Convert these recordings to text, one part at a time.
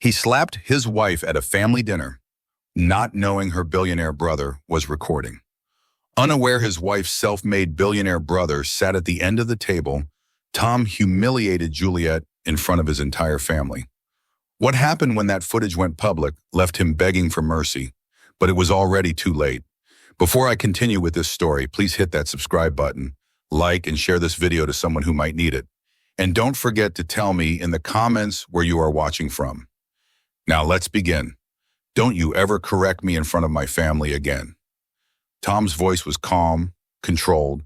He slapped his wife at a family dinner, not knowing her billionaire brother was recording. Unaware his wife's self-made billionaire brother sat at the end of the table, Tom humiliated Juliet in front of his entire family. What happened when that footage went public left him begging for mercy, but it was already too late. Before I continue with this story, please hit that subscribe button, like and share this video to someone who might need it. And don't forget to tell me in the comments where you are watching from. Now let's begin. Don't you ever correct me in front of my family again. Tom's voice was calm, controlled,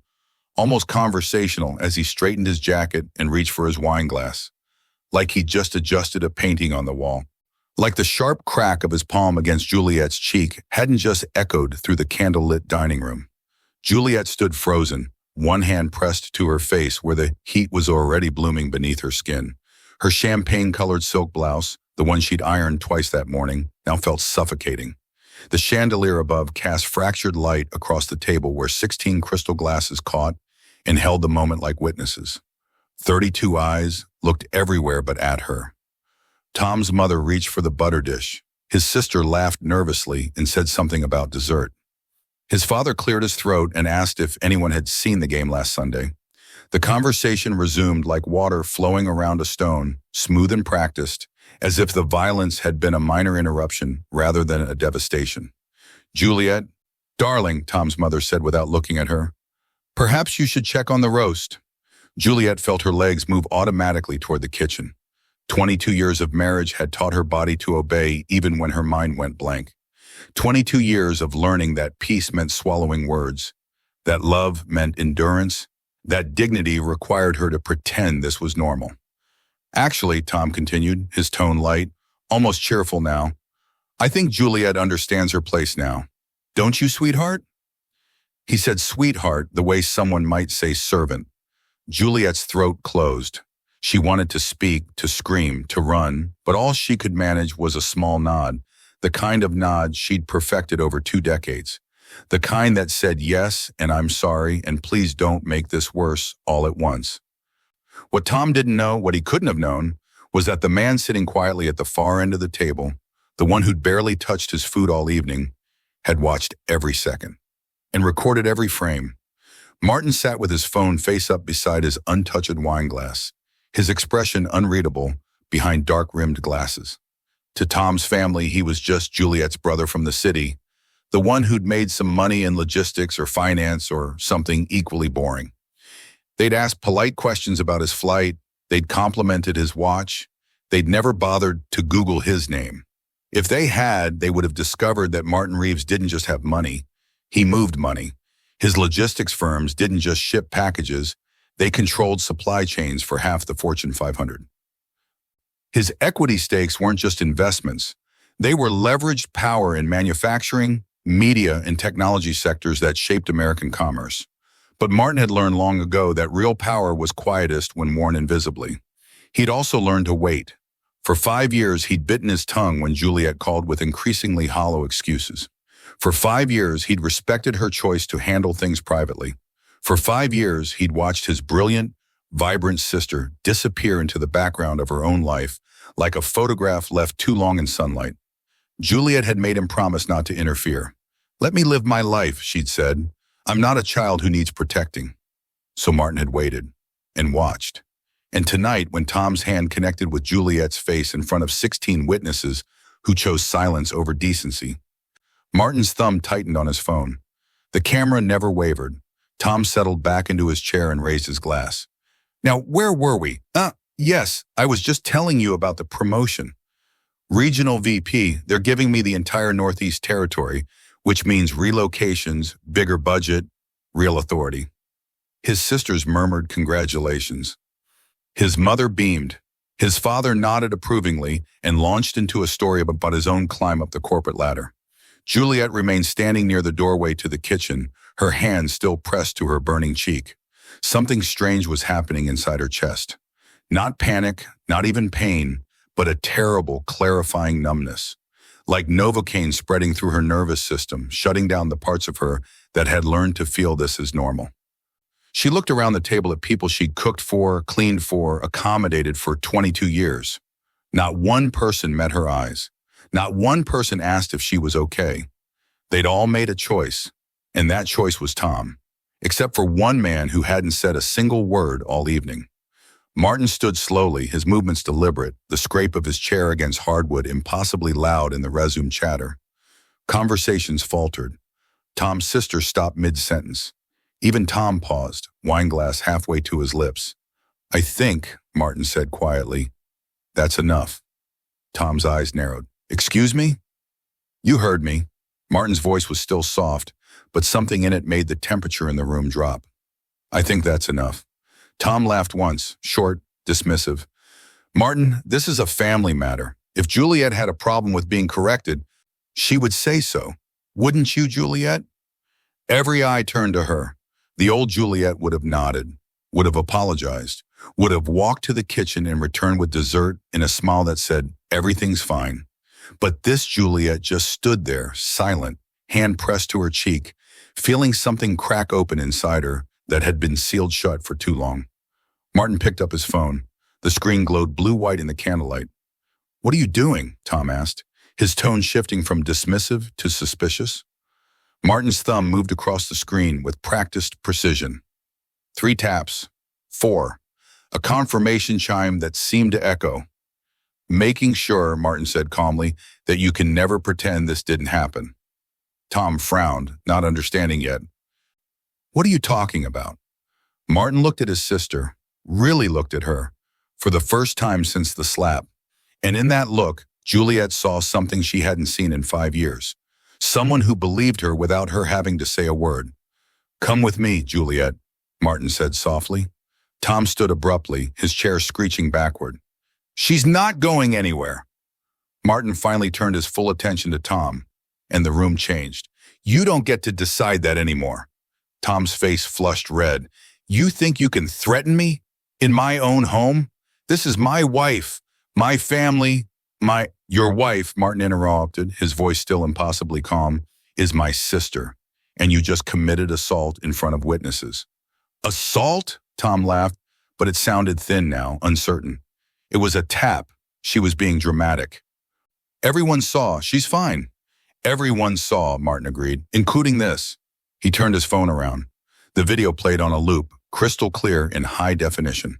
almost conversational as he straightened his jacket and reached for his wine glass, like he'd just adjusted a painting on the wall. Like the sharp crack of his palm against Juliet's cheek hadn't just echoed through the candlelit dining room. Juliet stood frozen, one hand pressed to her face where the heat was already blooming beneath her skin. Her champagne-colored silk blouse, the one she'd ironed twice that morning, now felt suffocating. The chandelier above cast fractured light across the table where 16 crystal glasses caught and held the moment like witnesses. 32 eyes looked everywhere but at her. Tom's mother reached for the butter dish. His sister laughed nervously and said something about dessert. His father cleared his throat and asked if anyone had seen the game last Sunday. The conversation resumed like water flowing around a stone, smooth and practiced, as if the violence had been a minor interruption rather than a devastation. Juliet, darling, Tom's mother said without looking at her, perhaps you should check on the roast. Juliet felt her legs move automatically toward the kitchen. 22 years of marriage had taught her body to obey even when her mind went blank. 22 years of learning that peace meant swallowing words, that love meant endurance, that dignity required her to pretend this was normal. Actually, Tom continued, his tone light, almost cheerful now, I think Juliet understands her place now. Don't you, sweetheart? He said sweetheart the way someone might say servant. Juliet's throat closed. She wanted to speak, to scream, to run, but all she could manage was a small nod, the kind of nod she'd perfected over 2 decades, the kind that said yes and I'm sorry and please don't make this worse all at once. What Tom didn't know, what he couldn't have known, was that the man sitting quietly at the far end of the table, the one who'd barely touched his food all evening, had watched every second and recorded every frame. Martin sat with his phone face up beside his untouched wine glass, his expression unreadable behind dark-rimmed glasses. To Tom's family, he was just Juliet's brother from the city, the one who'd made some money in logistics or finance or something equally boring. They'd asked polite questions about his flight, they'd complimented his watch, they'd never bothered to Google his name. If they had, they would have discovered that Martin Reeves didn't just have money, he moved money. His logistics firms didn't just ship packages, they controlled supply chains for half the Fortune 500. His equity stakes weren't just investments, they were leveraged power in manufacturing, media, and technology sectors that shaped American commerce. But Martin had learned long ago that real power was quietest when worn invisibly. He'd also learned to wait. For 5 years, he'd bitten his tongue when Juliet called with increasingly hollow excuses. For 5 years, he'd respected her choice to handle things privately. For 5 years, he'd watched his brilliant, vibrant sister disappear into the background of her own life, like a photograph left too long in sunlight. Juliet had made him promise not to interfere. Let me live my life, she'd said. I'm not a child who needs protecting. So Martin had waited and watched. And tonight, when Tom's hand connected with Juliet's face in front of 16 witnesses who chose silence over decency, Martin's thumb tightened on his phone. The camera never wavered. Tom settled back into his chair and raised his glass. Now, where were we? Yes, I was just telling you about the promotion. Regional VP, they're giving me the entire Northeast Territory, which means relocations, bigger budget, real authority. His sisters murmured congratulations. His mother beamed. His father nodded approvingly and launched into a story about his own climb up the corporate ladder. Juliet remained standing near the doorway to the kitchen, her hand still pressed to her burning cheek. Something strange was happening inside her chest. Not panic, not even pain, but a terrible, clarifying numbness. Like Novocaine spreading through her nervous system, shutting down the parts of her that had learned to feel this as normal. She looked around the table at people she'd cooked for, cleaned for, accommodated for 22 years. Not one person met her eyes. Not one person asked if she was okay. They'd all made a choice, and that choice was Tom, except for one man who hadn't said a single word all evening. Martin stood slowly, his movements deliberate, the scrape of his chair against hardwood impossibly loud in the resumed chatter. Conversations faltered. Tom's sister stopped mid-sentence. Even Tom paused, wineglass halfway to his lips. "I think," Martin said quietly, "that's enough." Tom's eyes narrowed. "Excuse me?" "You heard me." Martin's voice was still soft, but something in it made the temperature in the room drop. "I think that's enough." Tom laughed once, short, dismissive. "Martin, this is a family matter. If Juliet had a problem with being corrected, she would say so. Wouldn't you, Juliet?" Every eye turned to her. The old Juliet would have nodded, would have apologized, would have walked to the kitchen and returned with dessert and a smile that said, "Everything's fine." But this Juliet just stood there, silent, hand pressed to her cheek, feeling something crack open inside her that had been sealed shut for too long. Martin picked up his phone. The screen glowed blue-white in the candlelight. "What are you doing?" Tom asked, his tone shifting from dismissive to suspicious. Martin's thumb moved across the screen with practiced precision. 3 taps. 4. A confirmation chime that seemed to echo. "Making sure," Martin said calmly, "that you can never pretend this didn't happen." Tom frowned, not understanding yet. "What are you talking about?" Martin looked at his sister, really looked at her, for the first time since the slap. And in that look, Juliet saw something she hadn't seen in 5 years. Someone who believed her without her having to say a word. "Come with me, Juliet," Martin said softly. Tom stood abruptly, his chair screeching backward. "She's not going anywhere." Martin finally turned his full attention to Tom, and the room changed. "You don't get to decide that anymore." Tom's face flushed red. "You think you can threaten me? In my own home? This is my wife, my family, my—" "Your wife," Martin interrupted, his voice still impossibly calm, "is my sister, and you just committed assault in front of witnesses." "Assault?" Tom laughed, but it sounded thin now, uncertain. "It was a tap." She was being dramatic. "Everyone saw. She's fine." "Everyone saw," Martin agreed, "including this." He turned his phone around. The video played on a loop, crystal clear in high definition.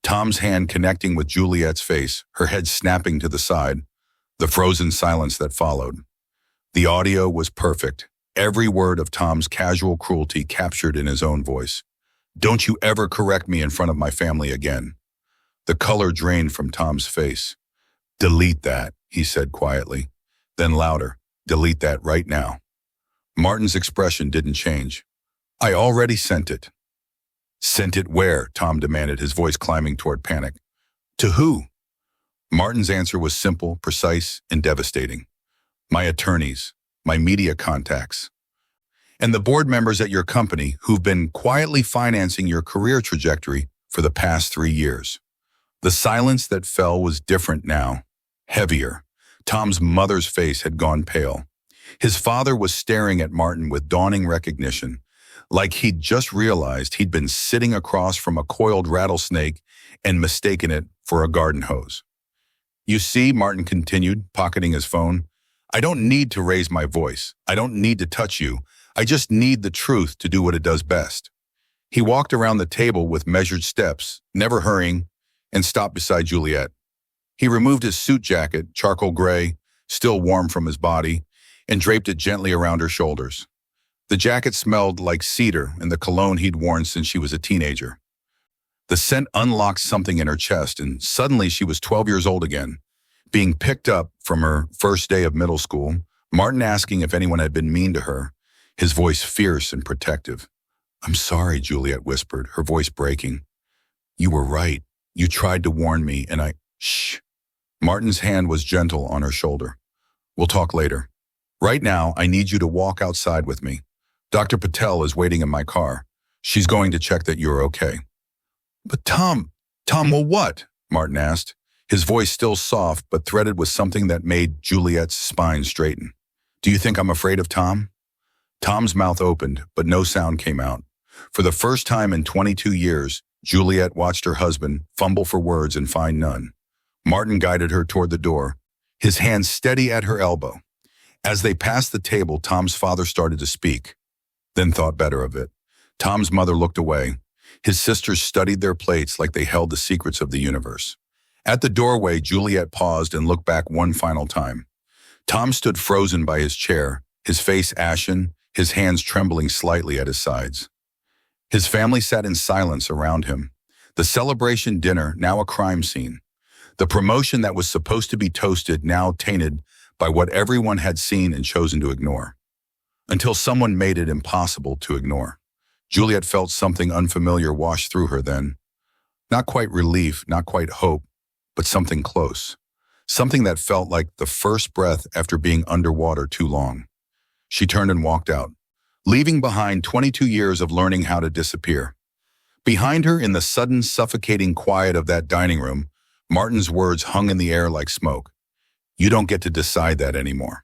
Tom's hand connecting with Juliet's face, her head snapping to the side. The frozen silence that followed. The audio was perfect, every word of Tom's casual cruelty captured in his own voice. "Don't you ever correct me in front of my family again." The color drained from Tom's face. "Delete that," he said quietly. Then louder, "Delete that right now." Martin's expression didn't change. "I already sent it." "Sent it where?" Tom demanded, his voice climbing toward panic. "To who?" Martin's answer was simple, precise, and devastating. "My attorneys, my media contacts, and the board members at your company who've been quietly financing your career trajectory for the past 3 years." The silence that fell was different now, heavier. Tom's mother's face had gone pale. His father was staring at Martin with dawning recognition, like he'd just realized he'd been sitting across from a coiled rattlesnake and mistaken it for a garden hose. "You see," Martin continued, pocketing his phone, "I don't need to raise my voice. I don't need to touch you. I just need the truth to do what it does best." He walked around the table with measured steps, never hurrying, and stopped beside Juliet. He removed his suit jacket, charcoal gray, still warm from his body, and draped it gently around her shoulders. The jacket smelled like cedar and the cologne he'd worn since she was a teenager. The scent unlocked something in her chest, and suddenly she was 12 years old again, being picked up from her first day of middle school, Martin asking if anyone had been mean to her, his voice fierce and protective. "I'm sorry," Juliet whispered, her voice breaking. "You were right. You tried to warn me, and I—" "Shh." Martin's hand was gentle on her shoulder. "We'll talk later. Right now, I need you to walk outside with me. Dr. Patel is waiting in my car. She's going to check that you're okay." "But Tom, well what?" Martin asked, his voice still soft but threaded with something that made Juliet's spine straighten. "Do you think I'm afraid of Tom?" Tom's mouth opened, but no sound came out. For the first time in 22 years, Juliet watched her husband fumble for words and find none. Martin guided her toward the door, his hand steady at her elbow. As they passed the table, Tom's father started to speak, then thought better of it. Tom's mother looked away. His sisters studied their plates like they held the secrets of the universe. At the doorway, Juliet paused and looked back one final time. Tom stood frozen by his chair, his face ashen, his hands trembling slightly at his sides. His family sat in silence around him. The celebration dinner, now a crime scene. The promotion that was supposed to be toasted, now tainted by what everyone had seen and chosen to ignore. Until someone made it impossible to ignore. Juliet felt something unfamiliar wash through her then. Not quite relief, not quite hope, but something close. Something that felt like the first breath after being underwater too long. She turned and walked out, leaving behind 22 years of learning how to disappear. Behind her, in the sudden, suffocating quiet of that dining room, Martin's words hung in the air like smoke. You don't get to decide that anymore.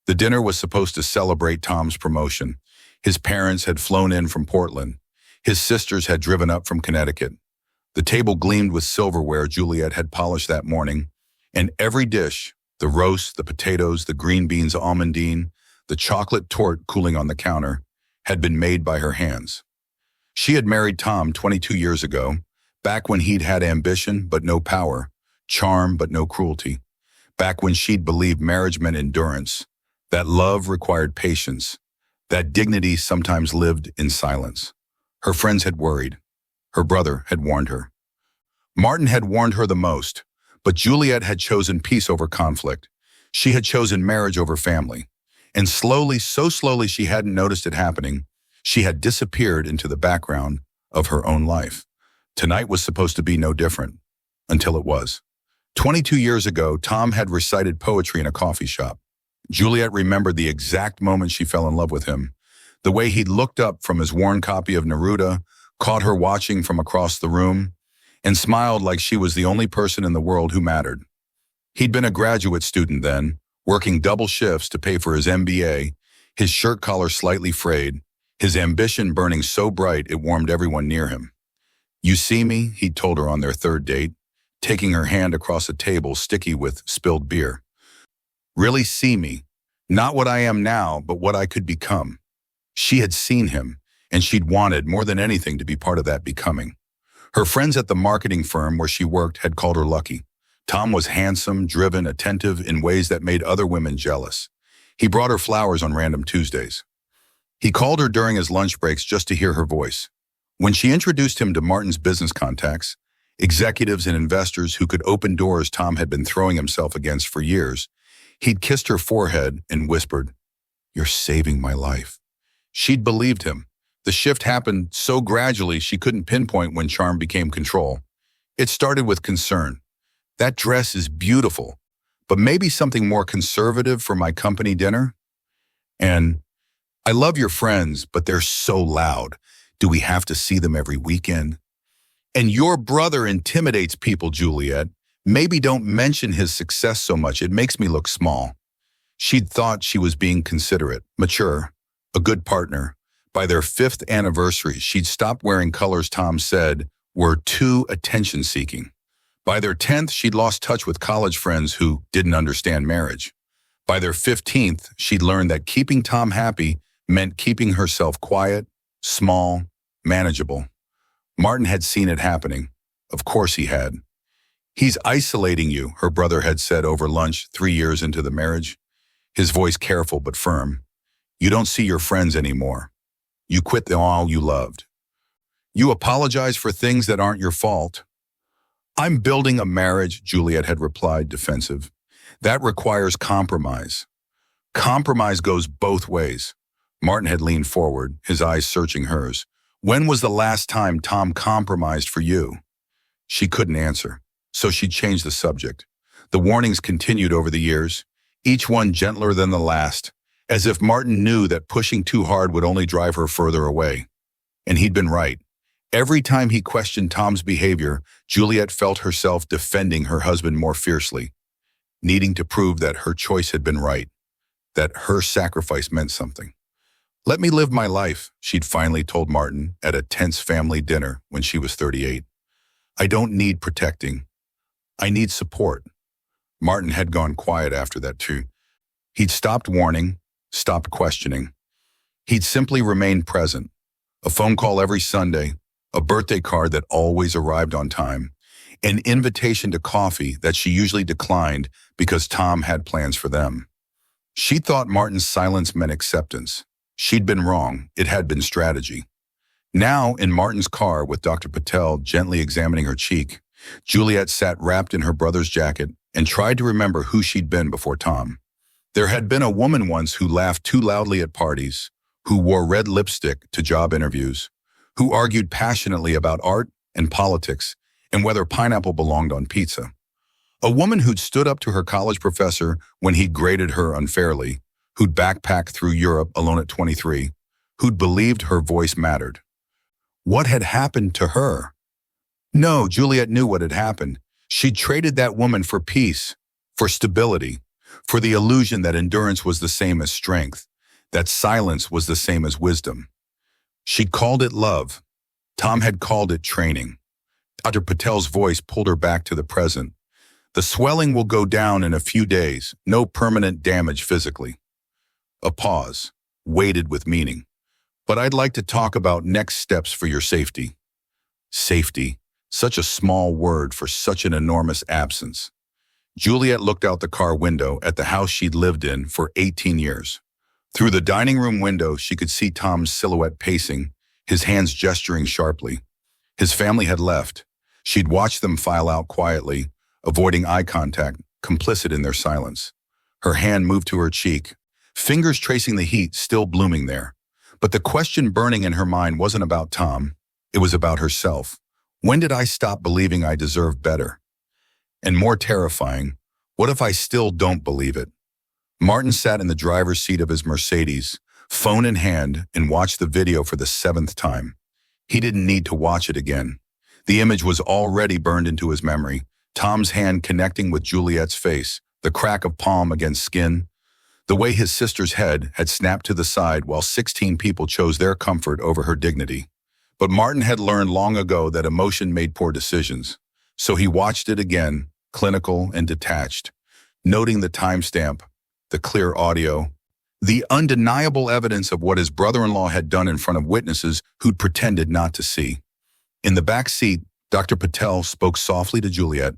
The dinner was supposed to celebrate Tom's promotion. His parents had flown in from Portland. His sisters had driven up from Connecticut. The table gleamed with silverware Juliet had polished that morning, and every dish, the roast, the potatoes, the green beans almondine, the chocolate torte cooling on the counter, had been made by her hands. She had married Tom 22 years ago, back when he'd had ambition but no power, charm but no cruelty, back when she'd believed marriage meant endurance, that love required patience, that dignity sometimes lived in silence. Her friends had worried. Her brother had warned her. Martin had warned her the most, but Juliet had chosen peace over conflict. She had chosen marriage over family. And slowly, so slowly she hadn't noticed it happening, she had disappeared into the background of her own life. Tonight was supposed to be no different, until it was. 22 years ago, Tom had recited poetry in a coffee shop. Juliet remembered the exact moment she fell in love with him, the way he'd looked up from his worn copy of Neruda, caught her watching from across the room, and smiled like she was the only person in the world who mattered. He'd been a graduate student then, working double shifts to pay for his MBA, his shirt collar slightly frayed, his ambition burning so bright it warmed everyone near him. You see me, he'd told her on their third date, taking her hand across a table sticky with spilled beer. Really see me, not what I am now, but what I could become. She had seen him, and she'd wanted more than anything to be part of that becoming. Her friends at the marketing firm where she worked had called her lucky. Tom was handsome, driven, attentive in ways that made other women jealous. He brought her flowers on random Tuesdays. He called her during his lunch breaks just to hear her voice. When she introduced him to Martin's business contacts, executives and investors who could open doors Tom had been throwing himself against for years, he'd kissed her forehead and whispered, "You're saving my life." She'd believed him. The shift happened so gradually she couldn't pinpoint when charm became control. It started with concern. That dress is beautiful, but maybe something more conservative for my company dinner? And I love your friends, but they're so loud. Do we have to see them every weekend? And your brother intimidates people, Juliet. Maybe don't mention his success so much. It makes me look small. She'd thought she was being considerate, mature, a good partner. By their 5th anniversary, she'd stopped wearing colors Tom said were too attention-seeking. By their 10th, she'd lost touch with college friends who didn't understand marriage. By their 15th, she'd learned that keeping Tom happy meant keeping herself quiet, small, manageable. Martin had seen it happening. Of course he had. He's isolating you, her brother had said over lunch 3 years into the marriage, his voice careful but firm. You don't see your friends anymore. You quit them all you loved. You apologize for things that aren't your fault. I'm building a marriage, Juliet had replied, defensive. That requires compromise. Compromise goes both ways. Martin had leaned forward, his eyes searching hers. When was the last time Tom compromised for you? She couldn't answer, so she changed the subject. The warnings continued over the years, each one gentler than the last, as if Martin knew that pushing too hard would only drive her further away. And he'd been right. Every time he questioned Tom's behavior, Juliet felt herself defending her husband more fiercely, needing to prove that her choice had been right, that her sacrifice meant something. Let me live my life, she'd finally told Martin at a tense family dinner when she was 38. I don't need protecting. I need support. Martin had gone quiet after that too. He'd stopped warning, stopped questioning. He'd simply remained present. A phone call every Sunday, a birthday card that always arrived on time, an invitation to coffee that she usually declined because Tom had plans for them. She thought Martin's silence meant acceptance. She'd been wrong. It had been strategy. Now, in Martin's car with Dr. Patel gently examining her cheek, Juliet sat wrapped in her brother's jacket and tried to remember who she'd been before Tom. There had been a woman once who laughed too loudly at parties, who wore red lipstick to job interviews, who argued passionately about art and politics and whether pineapple belonged on pizza. A woman who'd stood up to her college professor when he'd graded her unfairly, who'd backpacked through Europe alone at 23, who'd believed her voice mattered. What had happened to her? No, Juliet knew what had happened. She'd traded that woman for peace, for stability, for the illusion that endurance was the same as strength, that silence was the same as wisdom. She'd called it love. Tom had called it training. Dr. Patel's voice pulled her back to the present. The swelling will go down in a few days, no permanent damage physically. A pause, weighted with meaning. But I'd like to talk about next steps for your safety. Safety, such a small word for such an enormous absence. Juliet looked out the car window at the house she'd lived in for 18 years. Through the dining room window, she could see Tom's silhouette pacing, his hands gesturing sharply. His family had left. She'd watched them file out quietly, avoiding eye contact, complicit in their silence. Her hand moved to her cheek, fingers tracing the heat still blooming there. But the question burning in her mind wasn't about Tom. It was about herself. When did I stop believing I deserved better? And more terrifying, what if I still don't believe it? Martin sat in the driver's seat of his Mercedes, phone in hand, and watched the video for the 7th time. He didn't need to watch it again. The image was already burned into his memory. Tom's hand connecting with Juliet's face, the crack of palm against skin, the way his sister's head had snapped to the side while 16 people chose their comfort over her dignity. But Martin had learned long ago that emotion made poor decisions. So he watched it again, clinical and detached, noting the timestamp, the clear audio, the undeniable evidence of what his brother-in-law had done in front of witnesses who'd pretended not to see. In the back seat, Dr. Patel spoke softly to Juliet.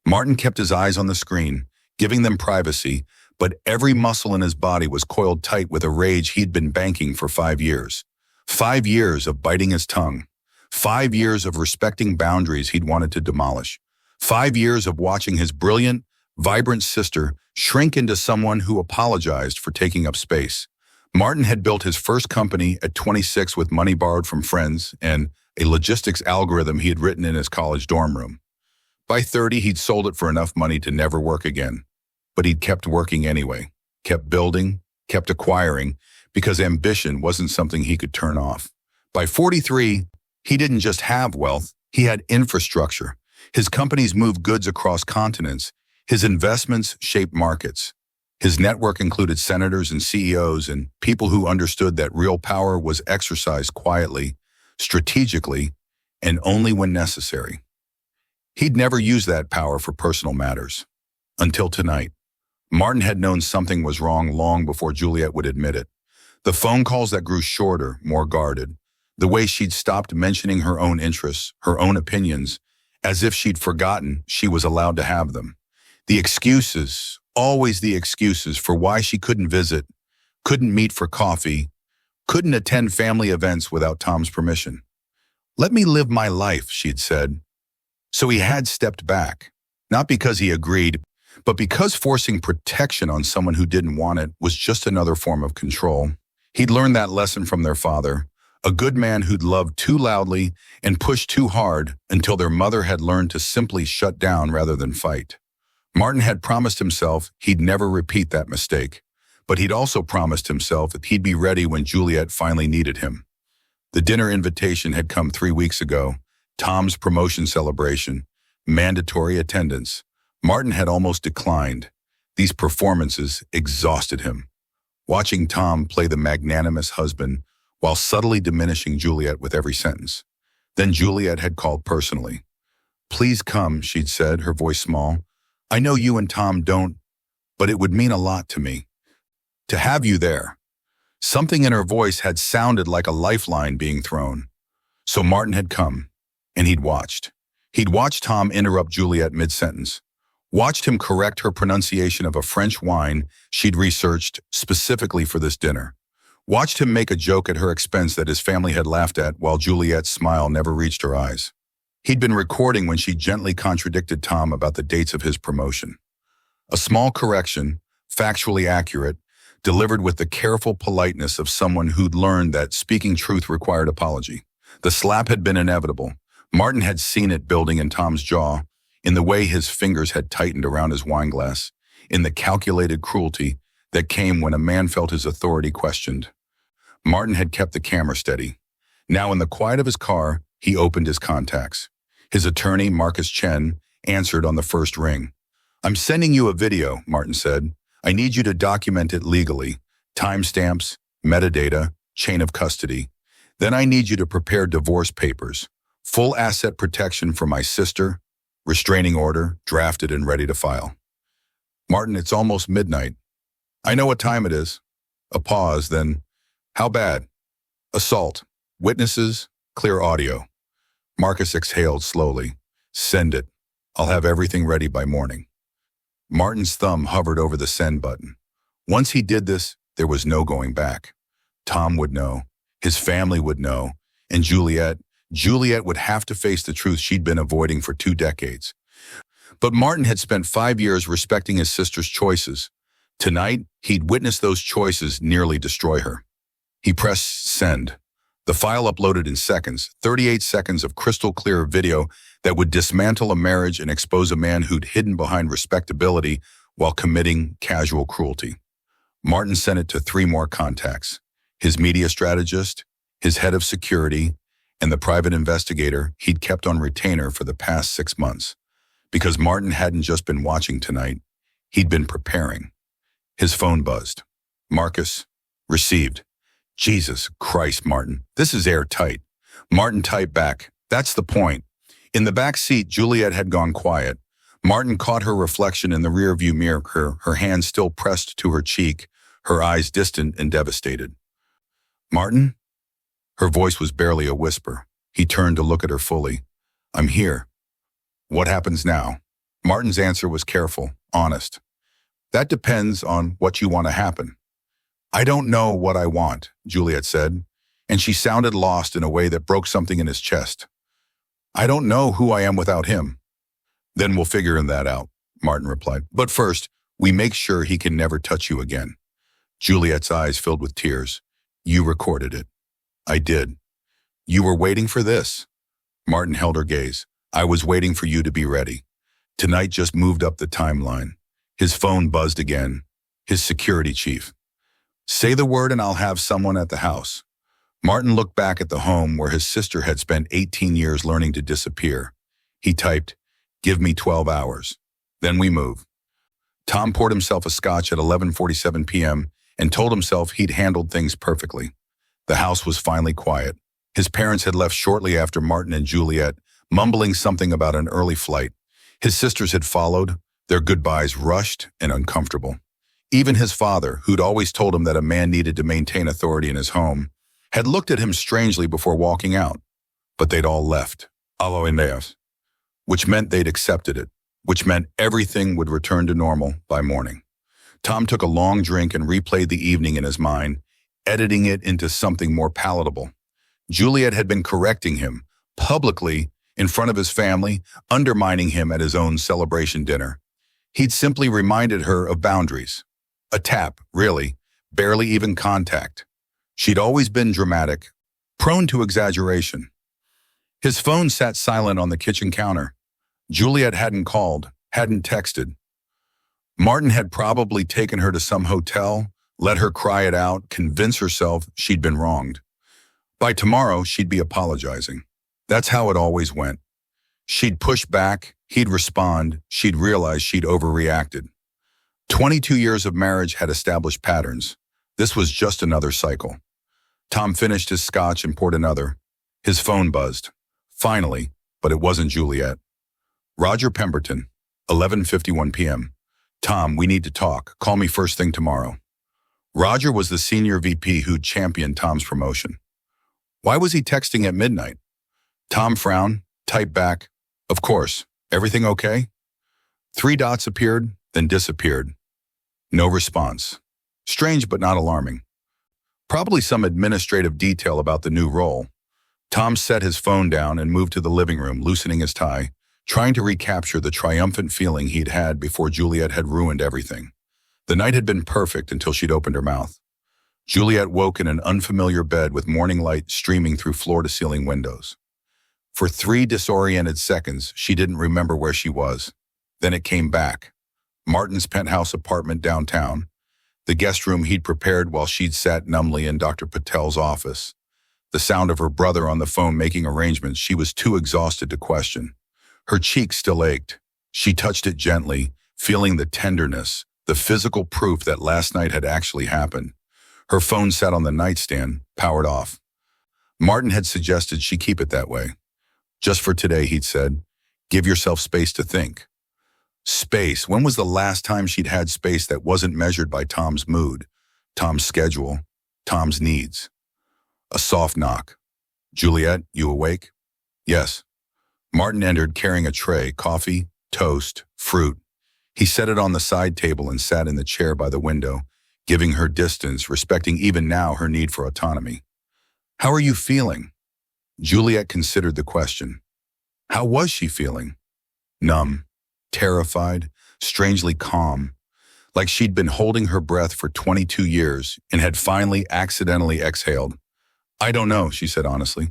Martin kept his eyes on the screen, giving them privacy, but every muscle in his body was coiled tight with a rage he'd been banking for 5 years. 5 years of biting his tongue. 5 years of respecting boundaries he'd wanted to demolish. 5 years of watching his brilliant, vibrant sister shrink into someone who apologized for taking up space. Martin had built his first company at 26 with money borrowed from friends and a logistics algorithm he had written in his college dorm room. By 30, he'd sold it for enough money to never work again. But he'd kept working anyway, kept building, kept acquiring, because ambition wasn't something he could turn off. By 43, he didn't just have wealth, he had infrastructure. His companies moved goods across continents. His investments shaped markets. His network included senators and CEOs and people who understood that real power was exercised quietly, strategically, and only when necessary. He'd never used that power for personal matters. Until tonight. Martin had known something was wrong long before Juliet would admit it. The phone calls that grew shorter, more guarded. The way she'd stopped mentioning her own interests, her own opinions, as if she'd forgotten she was allowed to have them. The excuses, always the excuses for why she couldn't visit, couldn't meet for coffee, couldn't attend family events without Tom's permission. Let me live my life, she'd said. So he had stepped back, not because he agreed, but because forcing protection on someone who didn't want it was just another form of control. He'd learned that lesson from their father, a good man who'd loved too loudly and pushed too hard until their mother had learned to simply shut down rather than fight. Martin had promised himself he'd never repeat that mistake, but he'd also promised himself that he'd be ready when Juliet finally needed him. The dinner invitation had come 3 weeks ago, Tom's promotion celebration, mandatory attendance. Martin had almost declined. These performances exhausted him. Watching Tom play the magnanimous husband while subtly diminishing Juliet with every sentence. Then Juliet had called personally. Please come, she'd said, her voice small. I know you and Tom don't, but it would mean a lot to me. To have you there. Something in her voice had sounded like a lifeline being thrown. So Martin had come, and he'd watched. He'd watched Tom interrupt Juliet mid-sentence, watched him correct her pronunciation of a French wine she'd researched specifically for this dinner, watched him make a joke at her expense that his family had laughed at while Juliet's smile never reached her eyes. He'd been recording when she gently contradicted Tom about the dates of his promotion. A small correction, factually accurate, delivered with the careful politeness of someone who'd learned that speaking truth required apology. The slap had been inevitable. Martin had seen it building in Tom's jaw, in the way his fingers had tightened around his wineglass, in the calculated cruelty that came when a man felt his authority questioned. Martin had kept the camera steady. Now in the quiet of his car, he opened his contacts. His attorney, Marcus Chen, answered on the first ring. I'm sending you a video, Martin said. I need you to document it legally. Timestamps, metadata, chain of custody. Then I need you to prepare divorce papers. Full asset protection for my sister. Restraining order, drafted and ready to file. Martin, it's almost midnight. I know what time it is. A pause, then, how bad? Assault. Witnesses, clear audio. Marcus exhaled slowly. Send it. I'll have everything ready by morning. Martin's thumb hovered over the send button. Once he did this, there was no going back. Tom would know. His family would know. And Juliet would have to face the truth she'd been avoiding for 2 decades. But Martin had spent 5 years respecting his sister's choices. Tonight, he'd witnessed those choices nearly destroy her. He pressed send. The file uploaded in seconds, 38 seconds of crystal-clear video that would dismantle a marriage and expose a man who'd hidden behind respectability while committing casual cruelty. Martin sent it to 3 more contacts: his media strategist, his head of security, and the private investigator he'd kept on retainer for the past 6 months. Because Martin hadn't just been watching tonight, he'd been preparing. His phone buzzed. Marcus, received. Jesus Christ, Martin, this is airtight. Martin typed back, that's the point. In the back seat, Juliet had gone quiet. Martin caught her reflection in the rearview mirror, her hand still pressed to her cheek, her eyes distant and devastated. Martin? Her voice was barely a whisper. He turned to look at her fully. I'm here. What happens now? Martin's answer was careful, honest. That depends on what you want to happen. I don't know what I want, Juliet said, and she sounded lost in a way that broke something in his chest. I don't know who I am without him. Then we'll figure that out, Martin replied. But first, we make sure he can never touch you again. Juliet's eyes filled with tears. You recorded it. I did. You were waiting for this. Martin held her gaze. I was waiting for you to be ready. Tonight just moved up the timeline. His phone buzzed again. His security chief. Say the word and I'll have someone at the house. Martin looked back at the home where his sister had spent 18 years learning to disappear. He typed, give me 12 hours. Then we move. Tom poured himself a scotch at 11:47 p.m. and told himself he'd handled things perfectly. The house was finally quiet. His parents had left shortly after Martin and Juliet, mumbling something about an early flight. His sisters had followed, their goodbyes rushed and uncomfortable. Even his father, who'd always told him that a man needed to maintain authority in his home, had looked at him strangely before walking out. But they'd all left, which meant they'd accepted it, which meant everything would return to normal by morning. Tom took a long drink and replayed the evening in his mind, editing it into something more palatable. Juliet had been correcting him, publicly, in front of his family, undermining him at his own celebration dinner. He'd simply reminded her of boundaries. A tap, really, barely even contact. She'd always been dramatic, prone to exaggeration. His phone sat silent on the kitchen counter. Juliet hadn't called, hadn't texted. Martin had probably taken her to some hotel, let her cry it out, convince herself she'd been wronged. By tomorrow, she'd be apologizing. That's how it always went. She'd push back, he'd respond, she'd realize she'd overreacted. 22 years of marriage had established patterns. This was just another cycle. Tom finished his scotch and poured another. His phone buzzed. Finally, but it wasn't Juliet. Roger Pemberton, 11:51 p.m. Tom, we need to talk. Call me first thing tomorrow. Roger was the senior VP who'd championed Tom's promotion. Why was he texting at midnight? Tom frowned, typed back, "Of course. Everything okay?" Three dots appeared, then disappeared. No response. Strange but not alarming. Probably some administrative detail about the new role. Tom set his phone down and moved to the living room, loosening his tie, trying to recapture the triumphant feeling he'd had before Juliet had ruined everything. The night had been perfect until she'd opened her mouth. Juliet woke in an unfamiliar bed with morning light streaming through floor-to-ceiling windows. For 3 disoriented seconds, she didn't remember where she was. Then it came back. Martin's penthouse apartment downtown, the guest room he'd prepared while she'd sat numbly in Dr. Patel's office. The sound of her brother on the phone making arrangements she was too exhausted to question. Her cheek still ached. She touched it gently, feeling the tenderness, the physical proof that last night had actually happened. Her phone sat on the nightstand, powered off. Martin had suggested she keep it that way. Just for today, he'd said, give yourself space to think. Space. When was the last time she'd had space that wasn't measured by Tom's mood, Tom's schedule, Tom's needs? A soft knock. Juliet, you awake? Yes. Martin entered carrying a tray, coffee, toast, fruit. He set it on the side table and sat in the chair by the window, giving her distance, respecting even now her need for autonomy. How are you feeling? Juliet considered the question. How was she feeling? Numb, terrified, strangely calm, like she'd been holding her breath for 22 years and had finally accidentally exhaled. I don't know, she said honestly.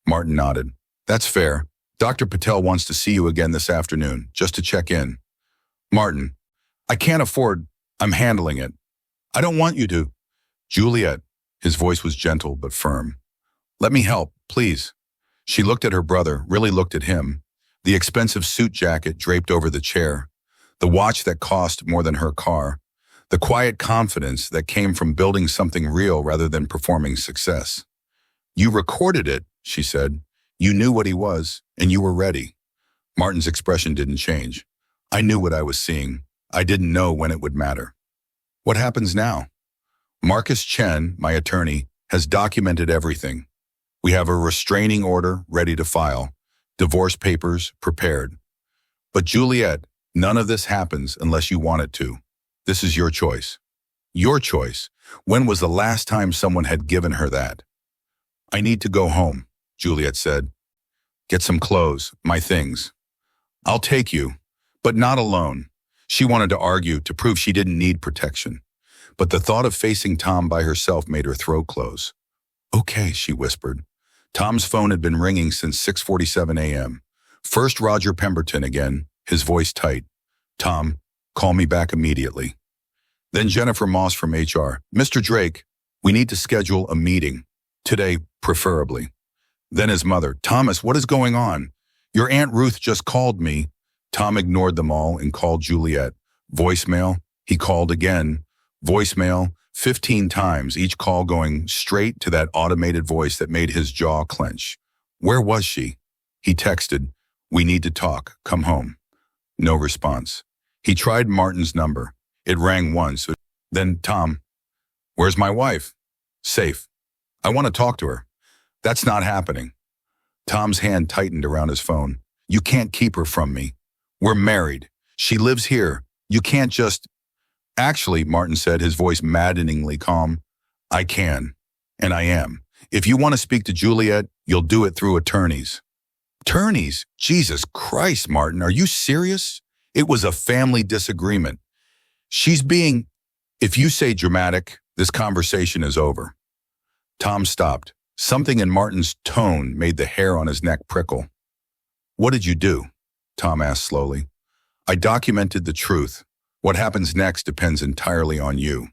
Martin nodded. That's fair. Dr. Patel wants to see you again this afternoon, just to check in. Martin, I can't afford, I'm handling it. I don't want you to. Juliet, his voice was gentle but firm. Let me help, please. She looked at her brother, really looked at him. The expensive suit jacket draped over the chair, the watch that cost more than her car, the quiet confidence that came from building something real rather than performing success. You recorded it, she said. You knew what he was, and you were ready. Martin's expression didn't change. I knew what I was seeing. I didn't know when it would matter. What happens now? Marcus Chen, my attorney, has documented everything. We have a restraining order ready to file, divorce papers prepared. But Juliet, none of this happens unless you want it to. This is your choice. Your choice. When was the last time someone had given her that? I need to go home, Juliet said. Get some clothes, my things. I'll take you, but not alone. She wanted to argue to prove she didn't need protection. But the thought of facing Tom by herself made her throat close. Okay, she whispered. Tom's phone had been ringing since 6:47 a.m. First Roger Pemberton again, his voice tight. Tom, call me back immediately. Then Jennifer Moss from HR. Mr. Drake, we need to schedule a meeting. Today, preferably. Then his mother. Thomas, what is going on? Your Aunt Ruth just called me. Tom ignored them all and called Juliet. Voicemail. He called again. Voicemail. 15 times, each call going straight to that automated voice that made his jaw clench. Where was she? He texted, we need to talk, come home. No response. He tried Martin's number. It rang once. Then, Tom, where's my wife? Safe. I want to talk to her. That's not happening. Tom's hand tightened around his phone. You can't keep her from me. We're married. She lives here. You can't just... Actually, Martin said, his voice maddeningly calm, I can, and I am. If you want to speak to Juliet, you'll do it through attorneys. Attorneys? Jesus Christ, Martin, are you serious? It was a family disagreement. She's being... If you say dramatic, this conversation is over. Tom stopped. Something in Martin's tone made the hair on his neck prickle. What did you do? Tom asked slowly. I documented the truth. What happens next depends entirely on you.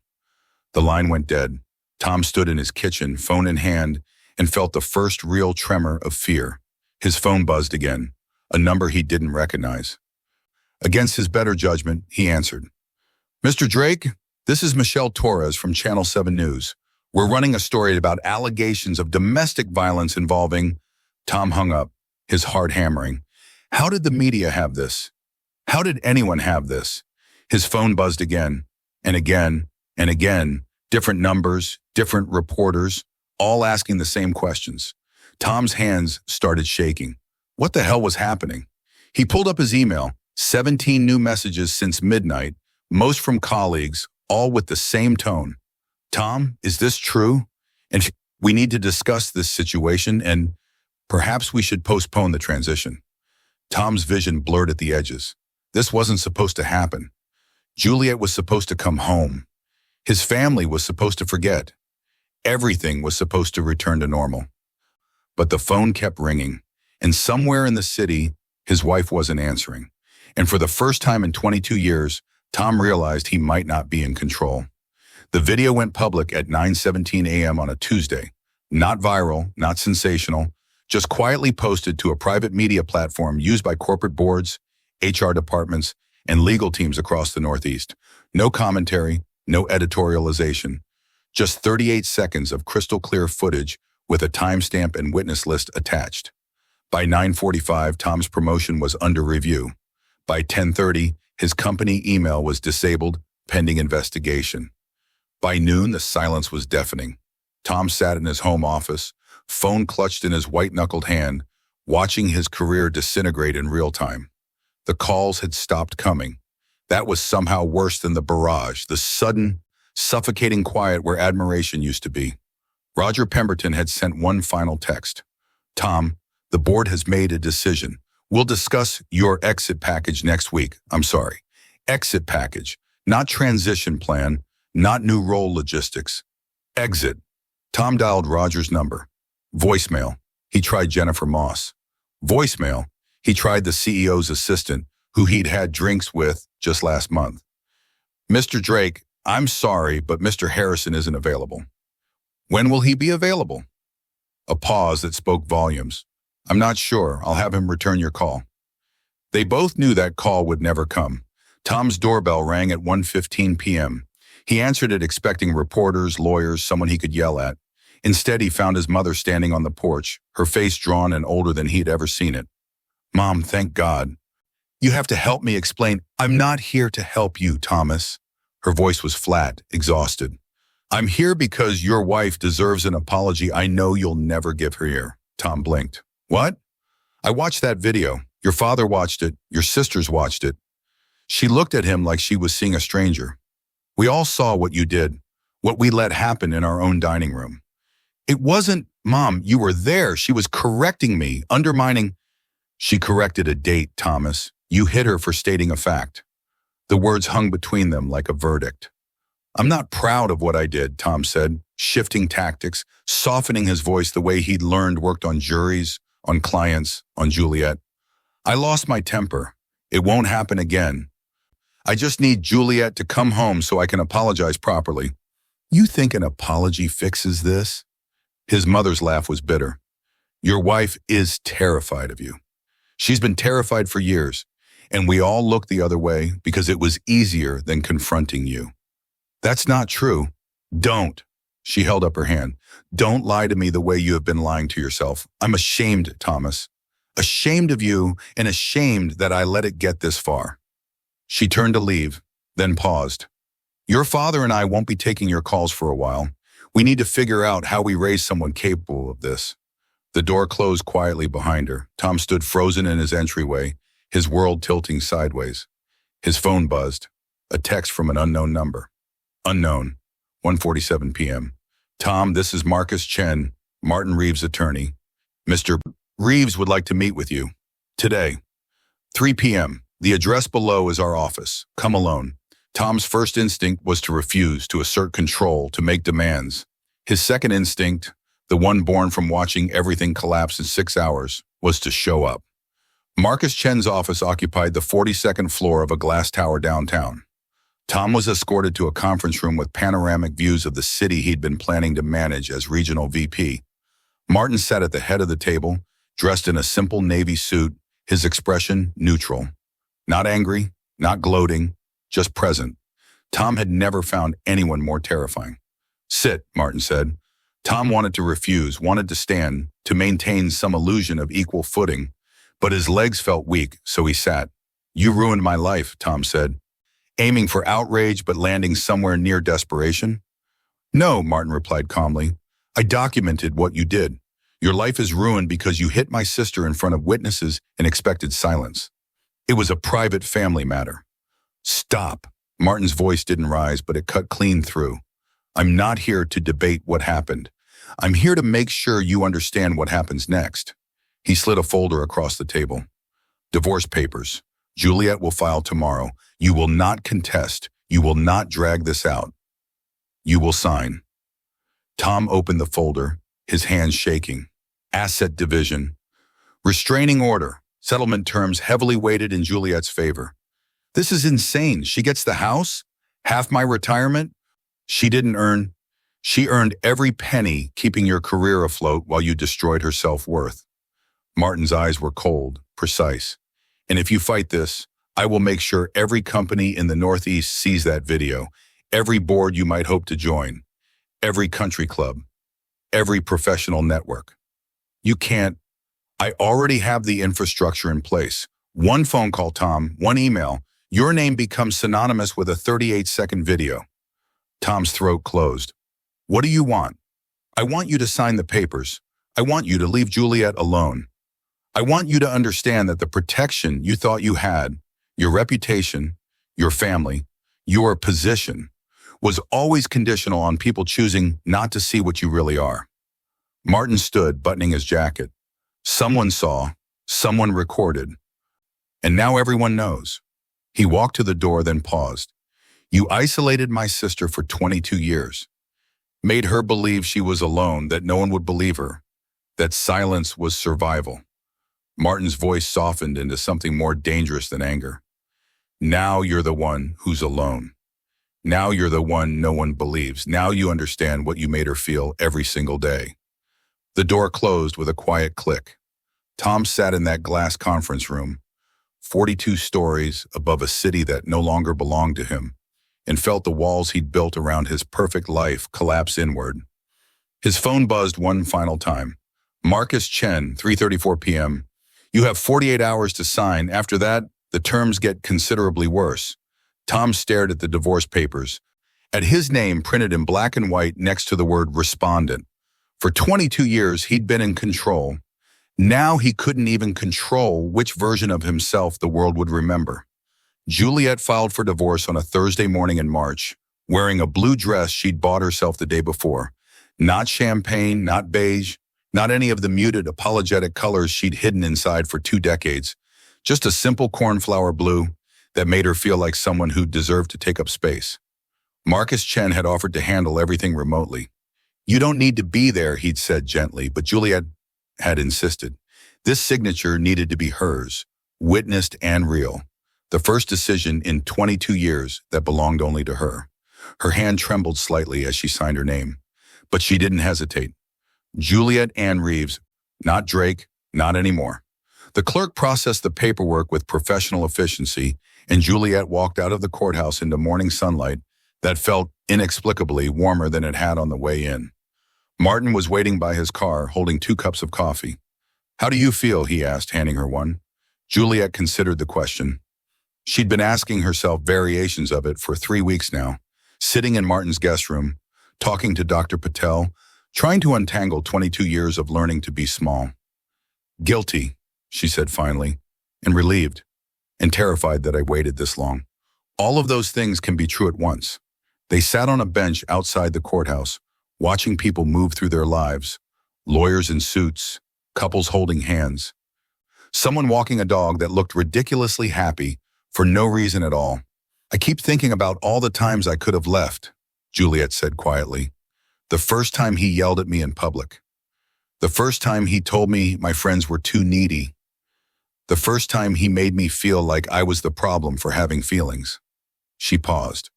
The line went dead. Tom stood in his kitchen, phone in hand, and felt the first real tremor of fear. His phone buzzed again, a number he didn't recognize. Against his better judgment, he answered. Mr. Drake, this is Michelle Torres from Channel 7 News. We're running a story about allegations of domestic violence involving... Tom hung up, his heart hammering. How did the media have this? How did anyone have this? His phone buzzed again and again and again, different numbers, different reporters, all asking the same questions. Tom's hands started shaking. What the hell was happening? He pulled up his email, 17 new messages since midnight, most from colleagues, all with the same tone. Tom, is this true? And we need to discuss this situation, and perhaps we should postpone the transition. Tom's vision blurred at the edges. This wasn't supposed to happen. Juliet was supposed to come home. His family was supposed to forget. Everything was supposed to return to normal. But the phone kept ringing, and somewhere in the city, his wife wasn't answering. And for the first time in 22 years, Tom realized he might not be in control. The video went public at 9:17 a.m. on a Tuesday. Not viral, not sensational, just quietly posted to a private media platform used by corporate boards, HR departments, and legal teams across the Northeast. No commentary, no editorialization. Just 38 seconds of crystal clear footage with a timestamp and witness list attached. By 9:45, Tom's promotion was under review. By 10:30, his company email was disabled, pending investigation. By noon, the silence was deafening. Tom sat in his home office, phone clutched in his white-knuckled hand, watching his career disintegrate in real time. The calls had stopped coming. That was somehow worse than the barrage, the sudden, suffocating quiet where admiration used to be. Roger Pemberton had sent one final text. Tom, the board has made a decision. We'll discuss your exit package next week. I'm sorry. Exit package, not transition plan, not new role logistics. Exit. Tom dialed Roger's number. Voicemail. He tried Jennifer Moss. Voicemail. He tried the CEO's assistant, who he'd had drinks with just last month. Mr. Drake, I'm sorry, but Mr. Harrison isn't available. When will he be available? A pause that spoke volumes. I'm not sure. I'll have him return your call. They both knew that call would never come. Tom's doorbell rang at 1:15 p.m. He answered it expecting reporters, lawyers, someone he could yell at. Instead, he found his mother standing on the porch, her face drawn and older than he'd ever seen it. Mom, thank God. You have to help me explain. I'm not here to help you, Thomas. Her voice was flat, exhausted. I'm here because your wife deserves an apology I know you'll never give her here. Tom blinked. What? I watched that video. Your father watched it. Your sisters watched it. She looked at him like she was seeing a stranger. We all saw what you did, what we let happen in our own dining room. It wasn't, Mom, you were there. She was correcting me, undermining. She corrected a date, Thomas. You hit her for stating a fact. The words hung between them like a verdict. I'm not proud of what I did, Tom said, shifting tactics, softening his voice the way he'd learned worked on juries, on clients, on Juliet. I lost my temper. It won't happen again. I just need Juliet to come home so I can apologize properly. You think an apology fixes this? His mother's laugh was bitter. Your wife is terrified of you. She's been terrified for years, and we all looked the other way because it was easier than confronting you. That's not true. Don't. She held up her hand. Don't lie to me the way you have been lying to yourself. I'm ashamed, Thomas. Ashamed of you and ashamed that I let it get this far. She turned to leave, then paused. Your father and I won't be taking your calls for a while. We need to figure out how we raise someone capable of this. The door closed quietly behind her. Tom stood frozen in his entryway, his world tilting sideways. His phone buzzed. A text from an unknown number. Unknown. 1:47 p.m. Tom, this is Marcus Chen, Martin Reeves' attorney. Mr. Reeves would like to meet with you. Today. 3 p.m. The address below is our office. Come alone. Tom's first instinct was to refuse, to assert control, to make demands. His second instinct, the one born from watching everything collapse in 6 hours, was to show up. Marcus Chen's office occupied the 42nd floor of a glass tower downtown. Tom was escorted to a conference room with panoramic views of the city he'd been planning to manage as regional VP. Martin sat at the head of the table, dressed in a simple navy suit, his expression neutral. Not angry, not gloating, just present. Tom had never found anyone more terrifying. Sit, Martin said. Tom wanted to refuse, wanted to stand, to maintain some illusion of equal footing, But his legs felt weak, so he sat. "You ruined my life," Tom said, aiming for outrage but landing somewhere near desperation. "No," Martin replied calmly. "I documented what you did. Your life is ruined because you hit my sister in front of witnesses and expected silence. It was a private family matter." "Stop." Martin's voice didn't rise, but it cut clean through. "I'm not here to debate what happened. I'm here to make sure you understand what happens next." He slid a folder across the table. "Divorce papers. Juliet will file tomorrow. You will not contest. You will not drag this out. You will sign." Tom opened the folder, his hands shaking. Asset division. Restraining order. Settlement terms heavily weighted in Juliet's favor. "This is insane. She gets the house? Half my retirement? She earned every penny keeping your career afloat while you destroyed her self-worth." Martin's eyes were cold, precise. "And if you fight this, I will make sure every company in the Northeast sees that video, every board you might hope to join, every country club, every professional network. You can't. I already have the infrastructure in place. One phone call, Tom, one email. Your name becomes synonymous with a 38-second video." Tom's throat closed. "What do you want?" "I want you to sign the papers. I want you to leave Juliet alone. I want you to understand that the protection you thought you had, your reputation, your family, your position, was always conditional on people choosing not to see what you really are." Martin stood, buttoning his jacket. Someone saw, someone recorded, and now everyone knows. He walked to the door, then paused. "You isolated my sister for 22 years. Made her believe she was alone, that no one would believe her, that silence was survival." Martin's voice softened into something more dangerous than anger. "Now you're the one who's alone. Now you're the one no one believes. Now you understand what you made her feel every single day." The door closed with a quiet click. Tom sat in that glass conference room, 42 stories above a city that no longer belonged to him, and felt the walls he'd built around his perfect life collapse inward. His phone buzzed one final time. "Marcus Chen, 3:34 p.m. You have 48 hours to sign. After that, the terms get considerably worse." Tom stared at the divorce papers, at his name printed in black and white next to the word respondent. For 22 years, he'd been in control. Now he couldn't even control which version of himself the world would remember. Juliet filed for divorce on a Thursday morning in March, wearing a blue dress she'd bought herself the day before. Not champagne, not beige, not any of the muted, apologetic colors she'd hidden inside for 2 decades. Just a simple cornflower blue that made her feel like someone who deserved to take up space. Marcus Chen had offered to handle everything remotely. "You don't need to be there," he'd said gently, but Juliet had insisted. This signature needed to be hers, witnessed and real. The first decision in 22 years that belonged only to her. Her hand trembled slightly as she signed her name, but she didn't hesitate. Juliet Ann Reeves, not Drake, not anymore. The clerk processed the paperwork with professional efficiency, and Juliet walked out of the courthouse into morning sunlight that felt inexplicably warmer than it had on the way in. Martin was waiting by his car, holding 2 cups of coffee. "How do you feel?" he asked, handing her one. Juliet considered the question. She'd been asking herself variations of it for 3 weeks now, sitting in Martin's guest room, talking to Dr. Patel, trying to untangle 22 years of learning to be small. "Guilty," she said finally, and relieved, and terrified that I waited this long. All of those things can be true at once. They sat on a bench outside the courthouse, watching people move through their lives, lawyers in suits, couples holding hands, someone walking a dog that looked ridiculously happy for no reason at all. "I keep thinking about all the times I could have left," Juliet said quietly. "The first time he yelled at me in public. The first time he told me my friends were too needy. The first time he made me feel like I was the problem for having feelings." She paused.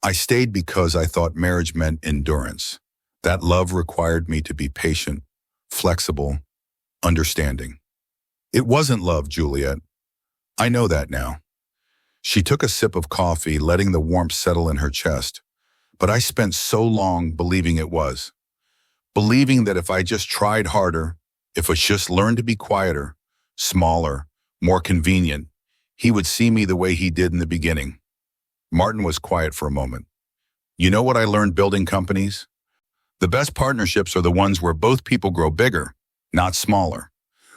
"I stayed because I thought marriage meant endurance. That love required me to be patient, flexible, understanding. It wasn't love, Juliet. I know that now." She took a sip of coffee, letting the warmth settle in her chest. "But I spent so long believing it was. Believing that if I just tried harder, if I just learned to be quieter, smaller, more convenient. He would see me the way he did in the beginning. Martin was quiet for a moment. You know what I learned building companies? The best partnerships are the ones where both people grow bigger, not smaller.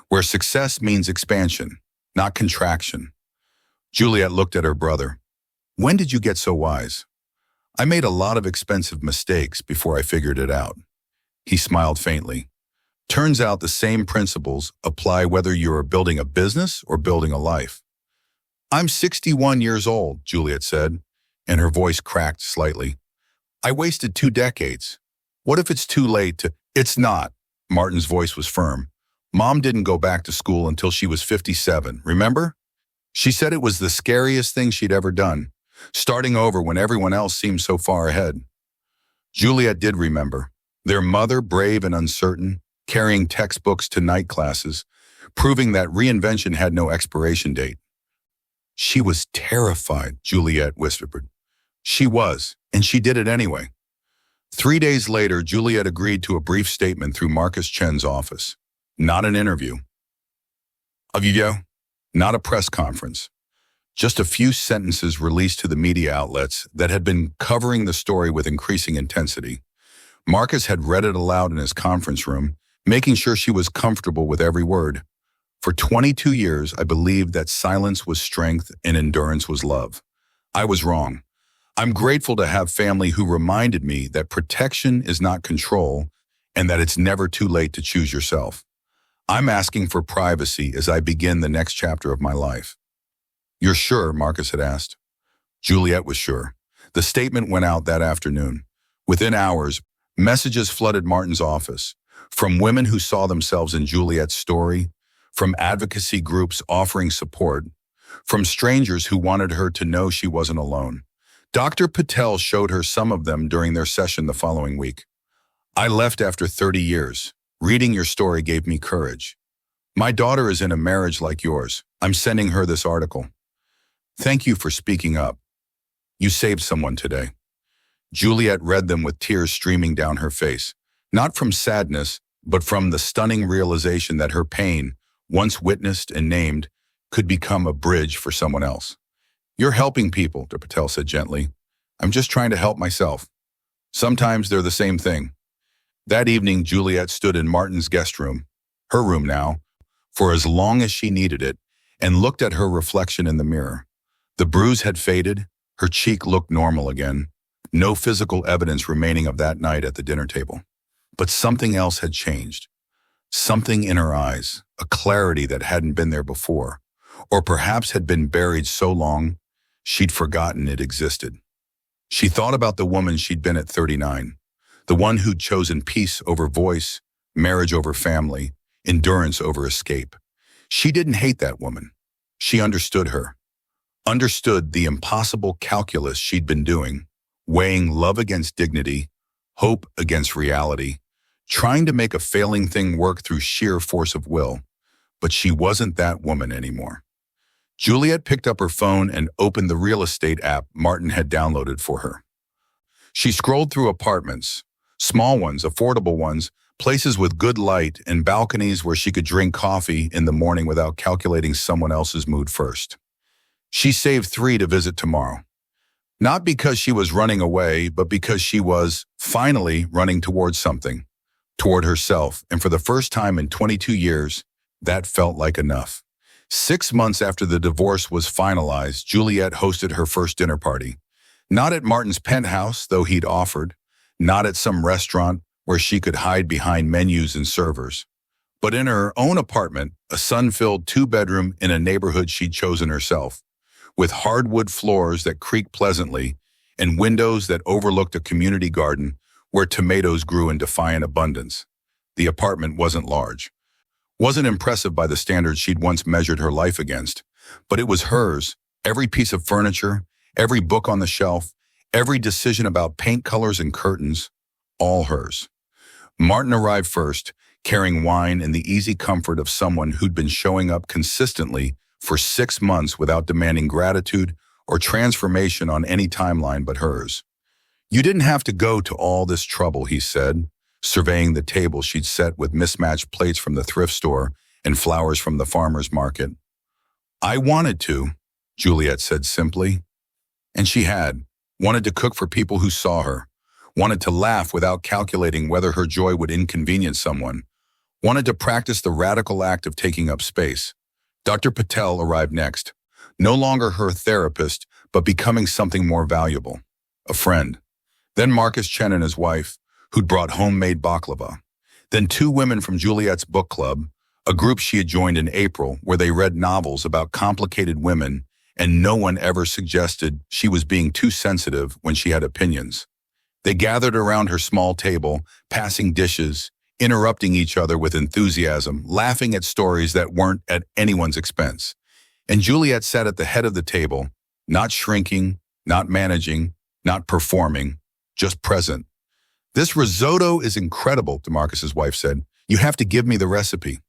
Where success means expansion, not contraction. Juliet looked at her brother. When did you get so wise? I made a lot of expensive mistakes before I figured it out. He smiled faintly. Turns out the same principles apply whether you're building a business or building a life. I'm 61 years old, Juliet said, and her voice cracked slightly. I wasted 2 decades. What if it's too late to— It's not. Martin's voice was firm. Mom didn't go back to school until she was 57, remember? She said it was the scariest thing she'd ever done, starting over when everyone else seemed so far ahead. Juliet did remember. Their mother, brave and uncertain, carrying textbooks to night classes, proving that reinvention had no expiration date. She was terrified, Juliet whispered. She was, and she did it anyway. 3 days later, Juliet agreed to a brief statement through Marcus Chen's office. Not an interview. A video, not a press conference. Just a few sentences released to the media outlets that had been covering the story with increasing intensity. Marcus had read it aloud in his conference room, making sure she was comfortable with every word. For 22 years, I believed that silence was strength and endurance was love. I was wrong. I'm grateful to have family who reminded me that protection is not control and that it's never too late to choose yourself. I'm asking for privacy as I begin the next chapter of my life. You're sure? Marcus had asked. Juliet was sure. The statement went out that afternoon. Within hours, messages flooded Martin's office, from women who saw themselves in Juliet's story, from advocacy groups offering support, from strangers who wanted her to know she wasn't alone. Dr. Patel showed her some of them during their session the following week. I left after 30 years. Reading your story gave me courage. My daughter is in a marriage like yours. I'm sending her this article. Thank you for speaking up. You saved someone today. Juliet read them with tears streaming down her face, not from sadness, but from the stunning realization that her pain, once witnessed and named, could become a bridge for someone else. You're helping people, Dr. Patel said gently. I'm just trying to help myself. Sometimes they're the same thing. That evening, Juliet stood in Martin's guest room, her room now, for as long as she needed it, and looked at her reflection in the mirror. The bruise had faded, her cheek looked normal again, no physical evidence remaining of that night at the dinner table. But something else had changed. Something in her eyes, a clarity that hadn't been there before, or perhaps had been buried so long, she'd forgotten it existed. She thought about the woman she'd been at 39, the one who'd chosen peace over voice, marriage over family, endurance over escape. She didn't hate that woman. She understood her. Understood the impossible calculus she'd been doing, weighing love against dignity, hope against reality, trying to make a failing thing work through sheer force of will. But she wasn't that woman anymore. Juliet picked up her phone and opened the real estate app Martin had downloaded for her. She scrolled through apartments, small ones, affordable ones, places with good light and balconies where she could drink coffee in the morning without calculating someone else's mood first. She saved 3 to visit tomorrow. Not because she was running away, but because she was, finally, running towards something, toward herself, and for the first time in 22 years, that felt like enough. 6 months after the divorce was finalized, Juliet hosted her first dinner party. Not at Martin's penthouse, though he'd offered, not at some restaurant where she could hide behind menus and servers, but in her own apartment, a sun-filled 2-bedroom in a neighborhood she'd chosen herself, with hardwood floors that creaked pleasantly and windows that overlooked a community garden where tomatoes grew in defiant abundance. The apartment wasn't large, wasn't impressive by the standards she'd once measured her life against, but it was hers. Every piece of furniture, every book on the shelf, every decision about paint colors and curtains, all hers. Martin arrived first, carrying wine and the easy comfort of someone who'd been showing up consistently for 6 months without demanding gratitude or transformation on any timeline but hers. You didn't have to go to all this trouble, he said, surveying the table she'd set with mismatched plates from the thrift store and flowers from the farmer's market. I wanted to, Juliet said simply. And she had. Wanted to cook for people who saw her. Wanted to laugh without calculating whether her joy would inconvenience someone. Wanted to practice the radical act of taking up space. Dr. Patel arrived next. No longer her therapist, but becoming something more valuable. A friend. Then Marcus Chen and his wife, who'd brought homemade baklava. Then 2 women from Juliet's book club, a group she had joined in April where they read novels about complicated women, and no one ever suggested she was being too sensitive when she had opinions. They gathered around her small table, passing dishes, interrupting each other with enthusiasm, laughing at stories that weren't at anyone's expense. And Juliet sat at the head of the table, not shrinking, not managing, not performing, just present. "This risotto is incredible," DeMarcus's wife said. "You have to give me the recipe."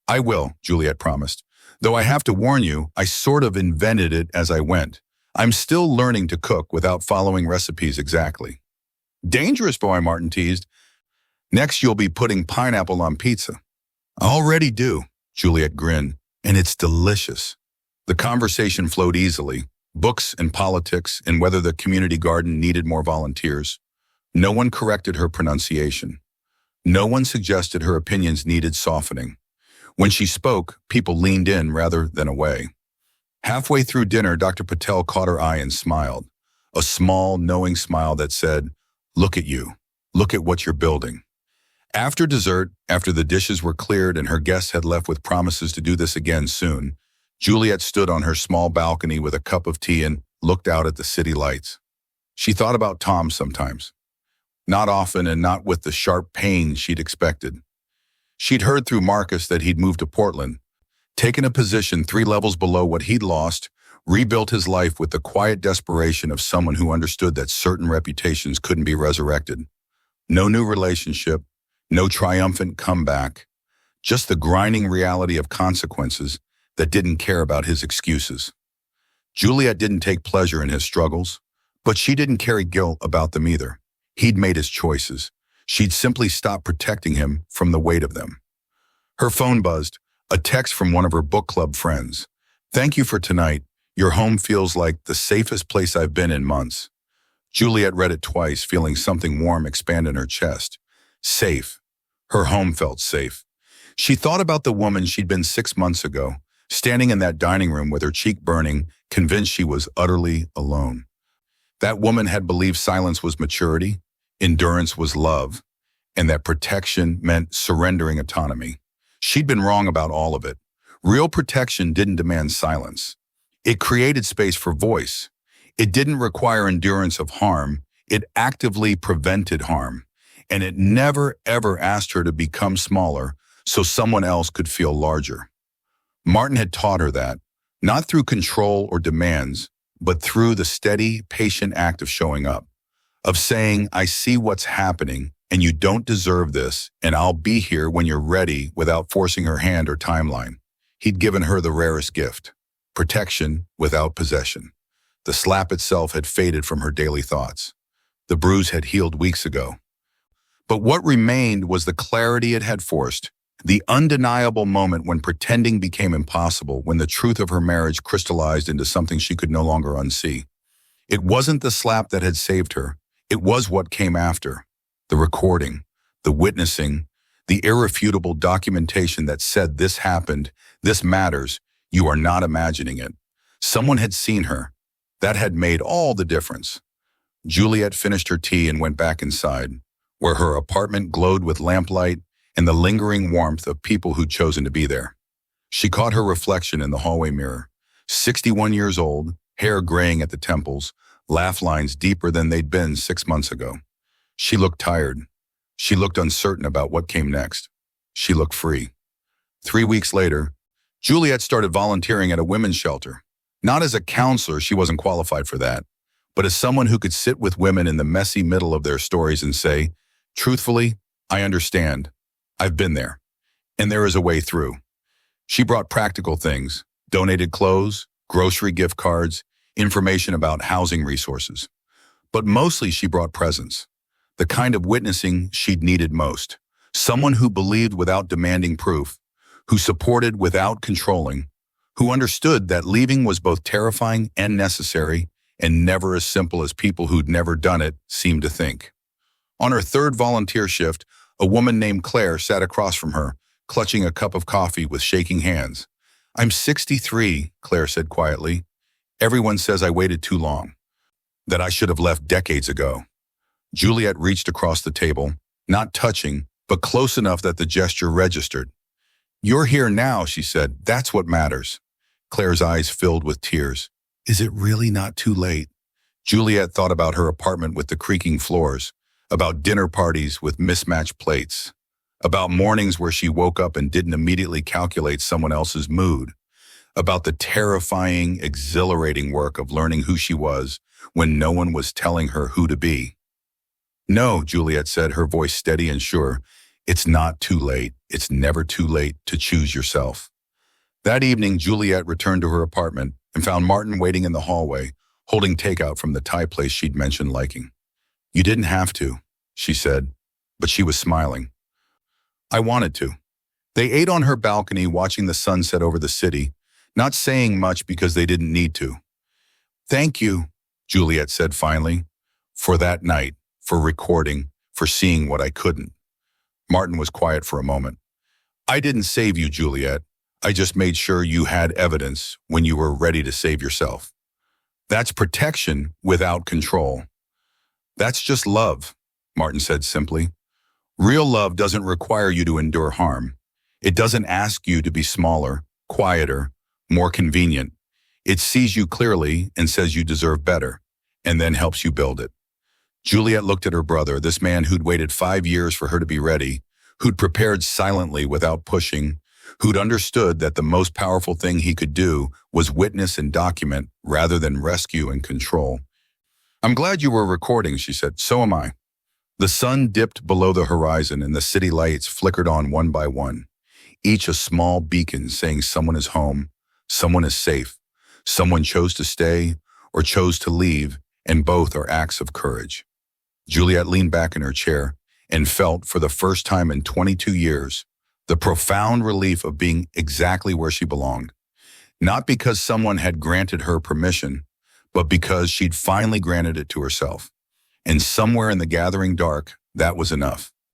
"I will," Juliet promised. "Though I have to warn you, I sort of invented it as I went. I'm still learning to cook without following recipes exactly." "Dangerous, boy," Martin teased. "Next you'll be putting pineapple on pizza." "I already do," Juliet grinned, "and it's delicious." The conversation flowed easily. Books and politics and whether the community garden needed more volunteers. No one corrected her pronunciation. No one suggested her opinions needed softening. When she spoke, people leaned in rather than away. Halfway through dinner, Dr. Patel caught her eye and smiled. A small, knowing smile that said, "Look at you. Look at what you're building." After dessert, after the dishes were cleared and her guests had left with promises to do this again soon, Juliet stood on her small balcony with a cup of tea and looked out at the city lights. She thought about Tom sometimes. Not often and not with the sharp pain she'd expected. She'd heard through Marcus that he'd moved to Portland, taken a position 3 levels below what he'd lost, rebuilt his life with the quiet desperation of someone who understood that certain reputations couldn't be resurrected. No new relationship, no triumphant comeback, just the grinding reality of consequences that didn't care about his excuses. Juliet didn't take pleasure in his struggles, but she didn't carry guilt about them either. He'd made his choices. She'd simply stopped protecting him from the weight of them. Her phone buzzed, a text from one of her book club friends. "Thank you for tonight. Your home feels like the safest place I've been in months." Juliet read it twice, feeling something warm expand in her chest. Safe. Her home felt safe. She thought about the woman she'd been 6 months ago, standing in that dining room with her cheek burning, convinced she was utterly alone. That woman had believed silence was maturity, endurance was love, and that protection meant surrendering autonomy. She'd been wrong about all of it. Real protection didn't demand silence. It created space for voice. It didn't require endurance of harm. It actively prevented harm. And it never, ever asked her to become smaller so someone else could feel larger. Martin had taught her that, not through control or demands, but through the steady, patient act of showing up, of saying, "I see what's happening, and you don't deserve this, and I'll be here when you're ready," without forcing her hand or timeline. He'd given her the rarest gift, protection without possession. The slap itself had faded from her daily thoughts. The bruise had healed weeks ago. But what remained was the clarity it had forced, the undeniable moment when pretending became impossible, when the truth of her marriage crystallized into something she could no longer unsee. It wasn't the slap that had saved her. It was what came after. The recording, the witnessing, the irrefutable documentation that said this happened, this matters, you are not imagining it. Someone had seen her. That had made all the difference. Juliet finished her tea and went back inside, where her apartment glowed with lamplight and the lingering warmth of people who'd chosen to be there. She caught her reflection in the hallway mirror. 61 years old, hair graying at the temples, laugh lines deeper than they'd been 6 months ago. She looked tired. She looked uncertain about what came next. She looked free. 3 weeks later, Juliet started volunteering at a women's shelter. Not as a counselor, she wasn't qualified for that, but as someone who could sit with women in the messy middle of their stories and say, "Truthfully, I understand. I've been there, and there is a way through." She brought practical things, donated clothes, grocery gift cards, information about housing resources. But mostly she brought presence, the kind of witnessing she'd needed most. Someone who believed without demanding proof, who supported without controlling, who understood that leaving was both terrifying and necessary, and never as simple as people who'd never done it seemed to think. On her third volunteer shift, a woman named Claire sat across from her, clutching a cup of coffee with shaking hands. "I'm 63, Claire said quietly. "Everyone says I waited too long, that I should have left decades ago." Juliet reached across the table, not touching, but close enough that the gesture registered. "You're here now," she said. "That's what matters." Claire's eyes filled with tears. "Is it really not too late?" Juliet thought about her apartment with the creaking floors, about dinner parties with mismatched plates, about mornings where she woke up and didn't immediately calculate someone else's mood, about the terrifying, exhilarating work of learning who she was when no one was telling her who to be. "No," Juliet said, her voice steady and sure. "It's not too late. It's never too late to choose yourself." That evening, Juliet returned to her apartment and found Martin waiting in the hallway, holding takeout from the Thai place she'd mentioned liking. "You didn't have to," she said, but she was smiling. "I wanted to." They ate on her balcony, watching the sun set over the city, not saying much because they didn't need to. "Thank you," Juliet said finally, "for that night, for recording, for seeing what I couldn't." Martin was quiet for a moment. "I didn't save you, Juliet. I just made sure you had evidence when you were ready to save yourself. That's protection without control." "That's just love," Martin said simply. "Real love doesn't require you to endure harm. It doesn't ask you to be smaller, quieter, more convenient. It sees you clearly and says you deserve better, and then helps you build it." Juliet looked at her brother, this man who'd waited 5 years for her to be ready, who'd prepared silently without pushing, who'd understood that the most powerful thing he could do was witness and document rather than rescue and control. "I'm glad you were recording," she said. "So am I." The sun dipped below the horizon and the city lights flickered on one by one, each a small beacon saying someone is home, someone is safe, someone chose to stay or chose to leave, and both are acts of courage. Juliet leaned back in her chair and felt, for the first time in 22 years, the profound relief of being exactly where she belonged. Not because someone had granted her permission, but because she'd finally granted it to herself. And somewhere in the gathering dark, that was enough.